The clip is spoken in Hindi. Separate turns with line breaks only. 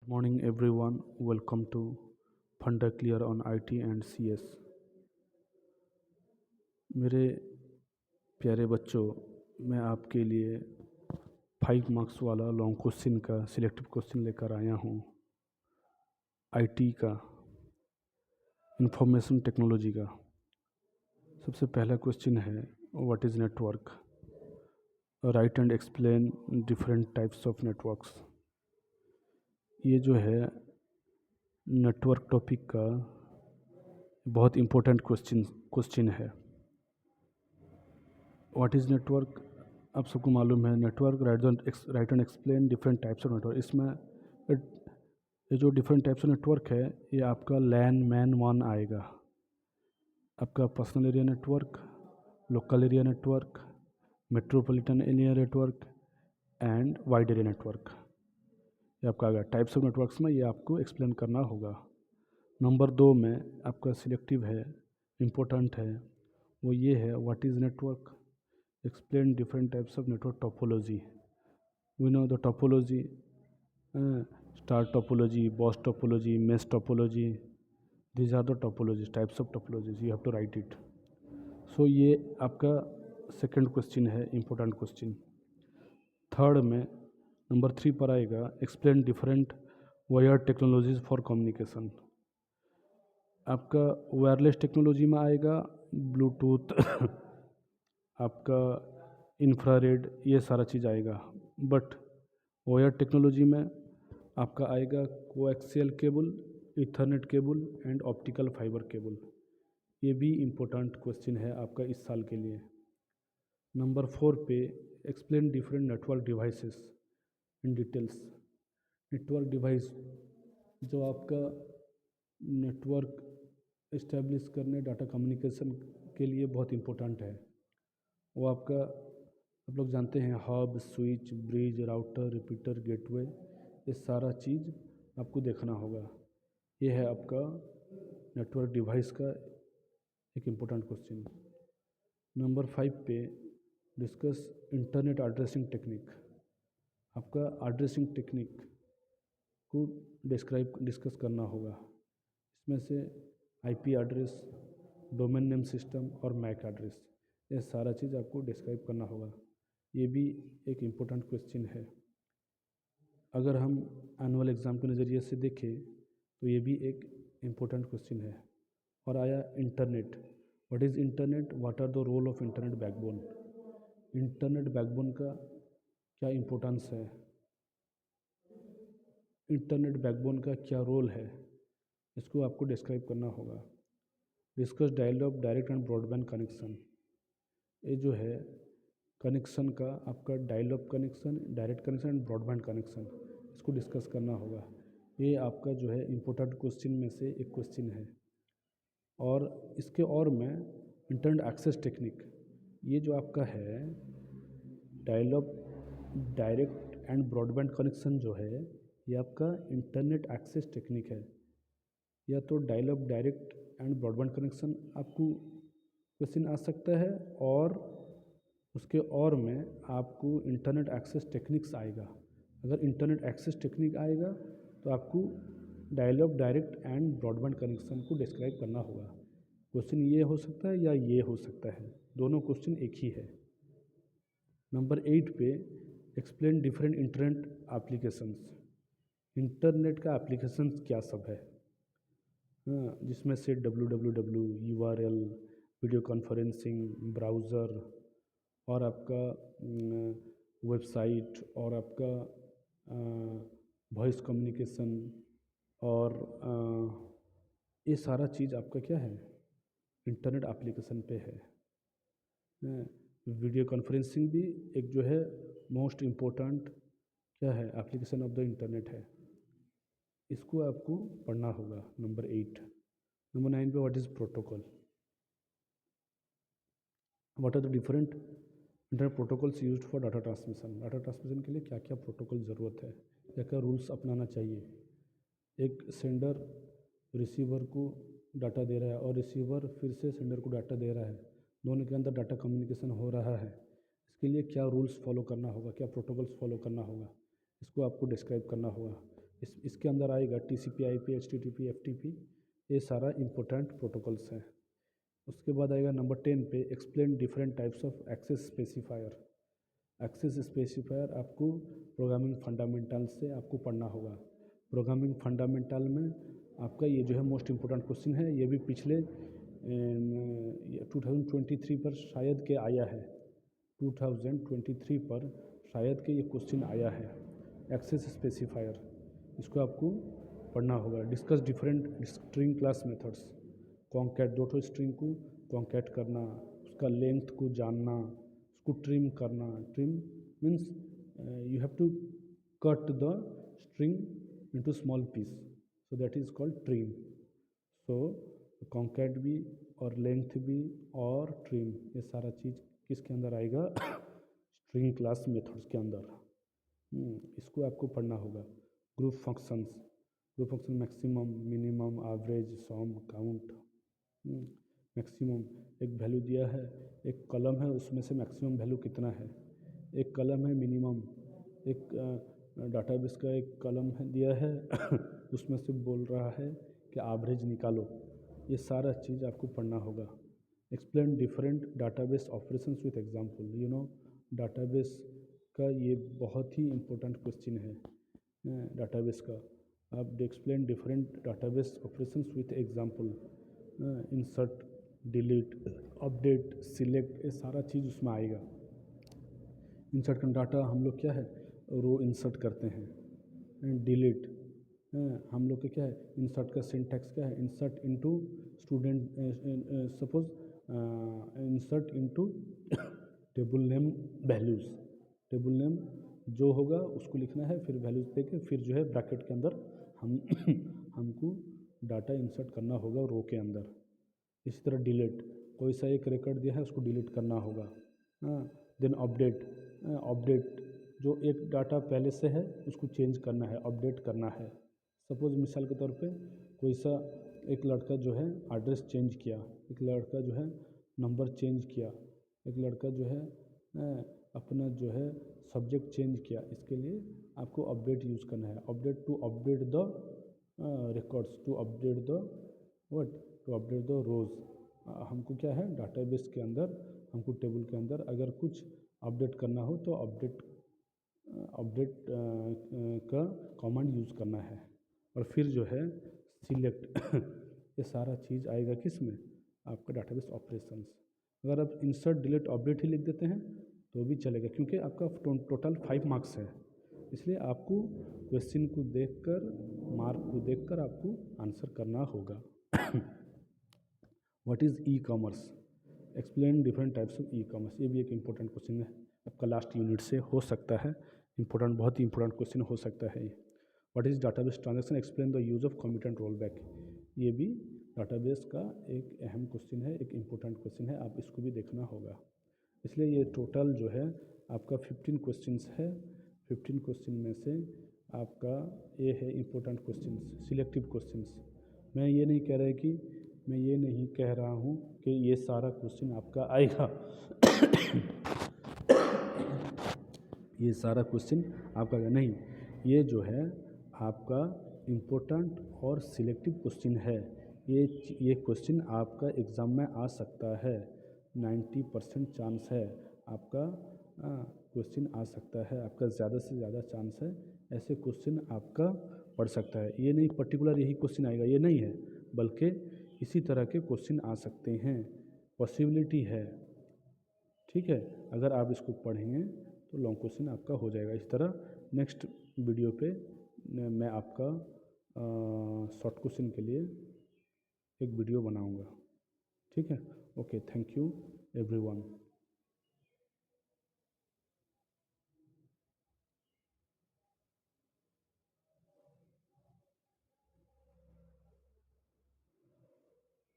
Morning everyone, welcome to Funda Clear on IT and CS। मेरे प्यारे बच्चों, मैं आपके लिए 5 मार्क्स वाला लॉन्ग क्वेश्चन का सिलेक्टिव क्वेश्चन लेकर आया हूँ। आईटी का, इंफॉर्मेशन टेक्नोलॉजी का। सबसे पहला क्वेश्चन है, what is network? Right and explain different types of networks. ये जो है नेटवर्क टॉपिक का बहुत इम्पोर्टेंट क्वेश्चन है। What is network? आप सबको मालूम है, network right and explain different types of network. इसमें ये जो डिफरेंट टाइप्स ऑफ नेटवर्क है, ये आपका लैन मैन वन आएगा, आपका personal area network, local area network, metropolitan area network and wide area network. ये आपका आएगा। टाइप्स ऑफ नेटवर्क्स में ये आपको एक्सप्लेन करना होगा। नंबर 2 में आपका सिलेक्टिव है, इम्पोर्टेंट है, वो ये है, what is network? Explain different types of network topology. We know the topology, star topology, boss topology, mesh topology. These are the topologies, types of topologies. You have to write it. So ये आपका सेकंड क्वेश्चन है, इम्पोर्टेंट क्वेश्चन। थर्ड में नंबर 3 पर आएगा, explain different wire technologies for communication. आपका वायरलेस टेक्नोलॉजी में आएगा ब्लूटूथ आपका इंफ्रारेड, ये सारा चीज़ आएगा। बट वायर टेक्नोलॉजी में आपका आएगा coaxial cable, Ethernet cable and optical fibre cable. ये भी इम्पोर्टेंट क्वेश्चन है आपका इस साल के लिए। नंबर 4 पे explain different network devices in details. Network device जो आपका नेटवर्क इस्टेब्लिश करने, डाटा कम्युनिकेशन के लिए बहुत इम्पोर्टेंट है। वो आपका, आप लोग जानते हैं, hub, switch, bridge, router, repeater, gateway, ये सारा चीज़ आपको देखना होगा। ये है आपका नेटवर्क डिवाइस का एक इम्पोर्टेंट क्वेश्चन। नंबर 5 पे डिस्कस इंटरनेट एड्रेसिंग टेक्निक। आपका एड्रेसिंग टेक्निक को डिस्कस करना होगा। इसमें से IP address, domain name system और मैक एड्रेस, ये सारा चीज़ आपको डिस्क्राइब करना होगा। ये भी एक इम्पोर्टेंट क्वेश्चन है। अगर हम एनुअल एग्ज़ाम के नज़रिए से देखें तो ये भी एक इम्पोर्टेंट क्वेश्चन है। और आया internet. What is internet? What are the role of internet backbone? Internet backbone का क्या इम्पोर्टेंस है? इंटरनेट बैकबोन का क्या रोल है? इसको आपको डिस्क्राइब करना होगा। Discuss dialogue direct and broadband connection. ये जो है कनेक्शन का आपका dialogue connection, direct connection and broadband connection, इसको डिस्कस करना होगा। ये आपका जो है इम्पोर्टेंट क्वेश्चन में से एक क्वेश्चन है। और इसके और में इंटरनेट एक्सेस टेक्निक, ये जो आपका है dialogue direct and broadband connection जो है, ये आपका इंटरनेट एक्सेस टेक्निक है। या तो dialogue direct and broadband connection आपको क्वेश्चन आ सकता है, और उसके और में आपको इंटरनेट एक्सेस टेक्निक्स आएगा। अगर इंटरनेट एक्सेस टेक्निक आएगा तो आपको dialogue direct and broadband connection को डिस्क्राइब करना होगा। क्वेश्चन ये हो सकता है या ये हो सकता है, दोनों क्वेश्चन एक ही है। नंबर 8 पे explain different internet applications. Internet का एप्लीकेशंस क्या सब है, हाँ, जिसमें से www, URL, video conferencing, browser, और आपका वेबसाइट, और आपका वॉइस कम्युनिकेशन, और ये सारा चीज़ आपका क्या है, इंटरनेट एप्लीकेशन पे है। वीडियो कॉन्फ्रेंसिंग भी एक जो है मोस्ट इम्पोर्टेंट क्या है, एप्लीकेशन ऑफ द इंटरनेट है। इसको आपको पढ़ना होगा। नंबर 8। नंबर 9 पे what is protocol? What are the different internet protocols used for data transmission? Data transmission के लिए क्या क्या प्रोटोकॉल ज़रूरत है, क्या क्या रूल्स अपनाना चाहिए? एक सेंडर रिसीवर को डाटा दे रहा है और रिसीवर फिर से सेंडर को डाटा दे रहा है, दोनों के अंदर डाटा कम्युनिकेशन हो रहा है। इसके लिए क्या रूल्स फॉलो करना होगा, क्या प्रोटोकॉल्स फॉलो करना होगा, इसको आपको डिस्क्राइब करना होगा। इसके अंदर आएगा TCP IP HTTP FTP, ये सारा इम्पोर्टेंट प्रोटोकॉल्स हैं। उसके बाद आएगा नंबर 10 पे explain different types of access specifier. Access specifier आपको प्रोग्रामिंग फंडामेंटल से आपको पढ़ना होगा। प्रोग्रामिंग फंडामेंटल में आपका ये जो है मोस्ट इम्पोर्टेंट क्वेश्चन है, ये भी पिछले 2023 पर शायद के आया है, 2023 पर शायद के ये क्वेश्चन आया है एक्सेस स्पेसिफायर, इसको आपको पढ़ना होगा। Discuss different string class methods, concat, दो ठो स्ट्रिंग को कॉन्कैट करना, उसका लेंथ को जानना, उसको ट्रिम करना। Trim means you have to cut the string into small piece, so that is called trim. So concat भी और लेंथ भी और ट्रिम, ये सारा चीज़ किसके अंदर आएगा? स्ट्रिंग क्लास मेथड्स के अंदर। इसको आपको पढ़ना होगा। Group functions, group function maximum, minimum, average, sum, count. Maximum एक वैल्यू दिया है, एक कॉलम है, उसमें से मैक्सिमम वैल्यू कितना है। एक कॉलम है मिनिमम, एक डाटाबेस का एक कॉलम है दिया है उसमें से बोल रहा है कि एवरेज निकालो। ये सारा चीज़ आपको पढ़ना होगा। Explain different database operations with example. You know database का ये बहुत ही इम्पोर्टेंट क्वेश्चन है डाटाबेस का। आप explain different database operations with example. Insert, delete, update, select, ये सारा चीज़ उसमें आएगा। इंसर्ट का डाटा हम लोग क्या है, रो इंसर्ट करते हैं। डिलीट हम लोग के क्या है, इंसर्ट का सिंटैक्स क्या है, insert into student, suppose insert into table name values. Table name जो होगा उसको लिखना है, फिर वैल्यूज़ देके फिर जो है ब्रैकेट के अंदर हम हमको डाटा इंसर्ट करना होगा रो के अंदर। इसी तरह डिलीट, कोई सा एक रिकॉर्ड दिया है उसको डिलीट करना होगा। देन अपडेट, अपडेट जो एक डाटा पहले से है उसको चेंज करना है, अपडेट करना है। सपोज मिसाल के तौर पे कोई सा एक लड़का जो है एड्रेस चेंज किया, एक लड़का जो है नंबर चेंज किया, एक लड़का जो है अपना जो है सब्जेक्ट चेंज किया, इसके लिए आपको अपडेट यूज़ करना है। Update to update the records, to update the what, to update the rows. हमको क्या है डाटाबेस के अंदर, हमको टेबल के अंदर अगर कुछ अपडेट करना हो तो अपडेट का कमांड यूज़ करना है। और फिर जो है सिलेक्ट ये सारा चीज़ आएगा किस में, आपका डाटाबेस ऑपरेशंस। अगर आप इंसर्ट, डिलीट, अपडेट ही लिख देते हैं तो भी चलेगा, क्योंकि आपका टोटल 5 मार्क्स है, इसलिए आपको क्वेश्चन को देखकर, मार्क को देखकर आपको आंसर करना होगा। What is e commerce, explain different types of e commerce, ये भी एक इम्पोर्टेंट क्वेश्चन है, आपका लास्ट यूनिट से हो सकता है, इम्पोर्टेंट, बहुत ही इंपॉर्टेंट क्वेश्चन हो सकता है ये। What is database transaction, explain the use of commit and rollback, ये भी डाटाबेस का एक अहम क्वेश्चन है, एक इम्पोर्टेंट क्वेश्चन है, आप इसको भी देखना होगा। इसलिए ये टोटल जो है आपका 15 क्वेश्चंस है। 15 क्वेश्चन में से आपका ये है इम्पोर्टेंट क्वेश्चंस, सिलेक्टिव क्वेश्चंस। मैं ये नहीं कह रहा हूँ कि ये सारा क्वेश्चन आपका आएगा ये सारा क्वेश्चन आपका नहीं, ये जो है आपका इम्पोर्टेंट और सिलेक्टिव क्वेश्चन है। ये क्वेश्चन आपका एग्ज़ाम में आ सकता है, 90% चांस है आपका क्वेश्चन आ सकता है, आपका ज़्यादा से ज़्यादा चांस है ऐसे क्वेश्चन आपका पढ़ सकता है। ये नहीं पर्टिकुलर यही क्वेश्चन आएगा, ये नहीं है, बल्कि इसी तरह के क्वेश्चन आ सकते हैं, पॉसिबिलिटी है। ठीक है, अगर आप इसको पढ़ेंगे तो लॉन्ग क्वेश्चन आपका हो जाएगा। इस तरह नेक्स्ट वीडियो पे मैं आपका शॉर्ट क्वेश्चन के लिए एक वीडियो बनाऊंगा। ठीक है, ओके, थैंक यू एवरीवन।